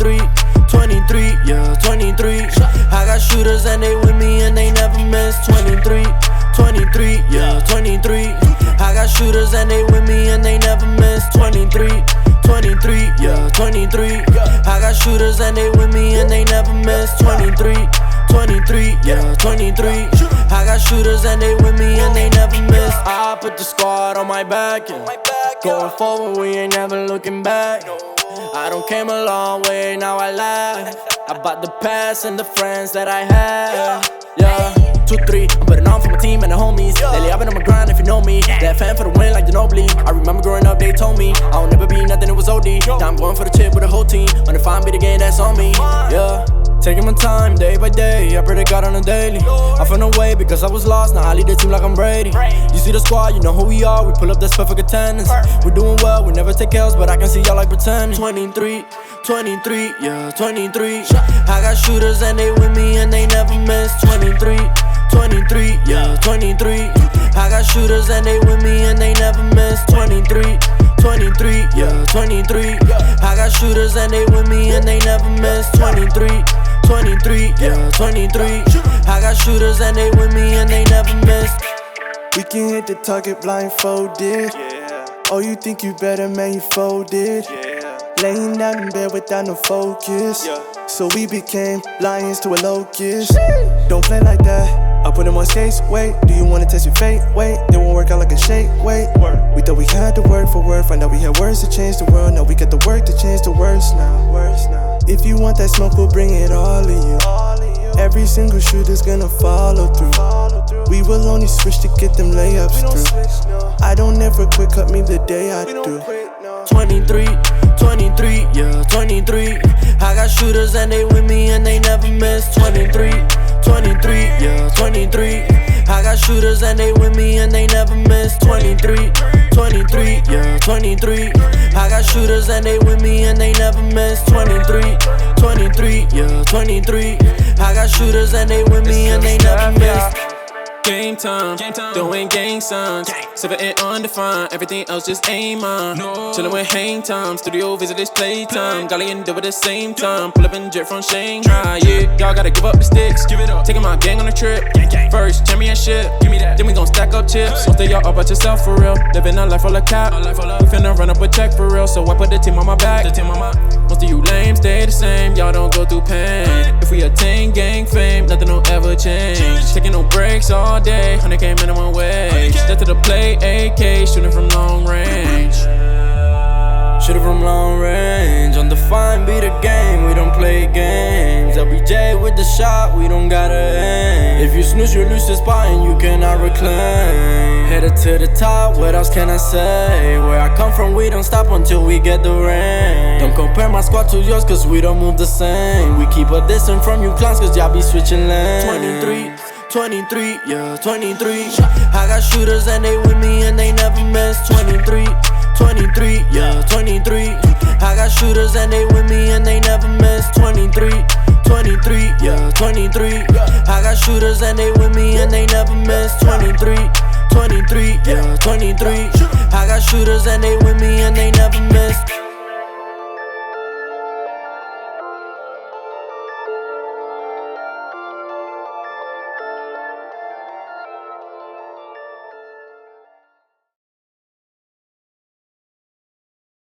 23, 23, yeah, 23. I got shooters and they with me and they never miss. 23, 23, yeah, 23. I got shooters and they with me and they never miss. 23, 23, yeah, 23. I got shooters and they with me and they never miss. 23, 23, yeah, 23. I got shooters and they with me and they never miss. I put the squad on my back, yeah. Going forward, we ain't never looking back. I don't came a long way, now I laugh about the past and the friends that I had. Yeah, 2, 3, I'm putting on for my team and the homies. Lately I've been on my grind if you know me. That fan for the win like Ginobili. I remember growing up, they told me I'll never be nothing, it was OD. Now I'm going for the chip with the whole team. On the fine, be the game, that's on me. Yeah, taking my time day by day. I pray to God on a daily. I found a way because I was lost. Now I lead the team like I'm Brady. You see the squad, you know who we are. We pull up this perfect attendance. We're doing well, we never take L's, but I can see y'all like pretending. 23, 23, yeah, 23. I got shooters and they with me and they never miss. 23, 23, yeah, 23. I got shooters and they with me and they never miss. 23, 23, yeah, 23. I got shooters and they with me and they never miss. 23, 23, yeah, 23. I got shooters and they with me and they never miss. We can hit the target blindfolded. Oh, you think you better, man, you folded. Laying down in bed without no focus. So we became lions to a locust. Don't play like that. I put him on skates, wait. Do you wanna test your fate? Wait, it won't work out like a shake, wait. We thought we had to work for word. Find out we had words to change the world. Now we got the work to change the words now. If you want that smoke, we'll bring it all in you. Every single shooter's gonna follow through. We will only switch to get them layups through. I don't ever quit, cut me the day I do. 23, 23, yeah, 23. I got shooters and they with me and they never miss. 23, 23, yeah, 23. I got shooters and they with me and they never miss. 23, 23, yeah, 23. I got shooters and they with me and they never miss. 23, 23, yeah, 23. I got shooters and they with me and they never miss. Game time, doing gang signs. Seven and undefined, everything else just aim on. Chillin' with hang time, studio visit this playtime. Golly and do at the same time. Pull up in jet from Shanghai, yeah. Y'all gotta give up the sticks. Taking my gang on a trip. First championship, then we gon' stack up chips. Most of y'all all about yourself for real. Living a life full of cap. We finna run up a check for real, so I put the team on my back. Most of you lame stay the same, y'all don't go through pain. If we attain gang fame, nothing will ever change. Taking no breaks all day, 100K minimum wage. Death to the play, AK, shooting from long range. Shooting from long range, undefined be the game, we don't play games. LBJ with the shot, we don't gotta aim. If you snooze, you lose the spot and you cannot reclaim. Headed to the top, what else can I say? Where I come from, we don't stop until we get the rain. Don't compare my squad to yours, cause we don't move the same. We keep a distance from you clowns, cause y'all be switching lanes. 23, 23, yeah, 23. I got shooters and they with me and they never miss. 23, 23, yeah, 23. I got shooters and they with me and they never miss. 23, 23, yeah, 23. I got shooters and they with me and they never miss. 23, 23, yeah, 23. I got shooters and they with me and they never miss.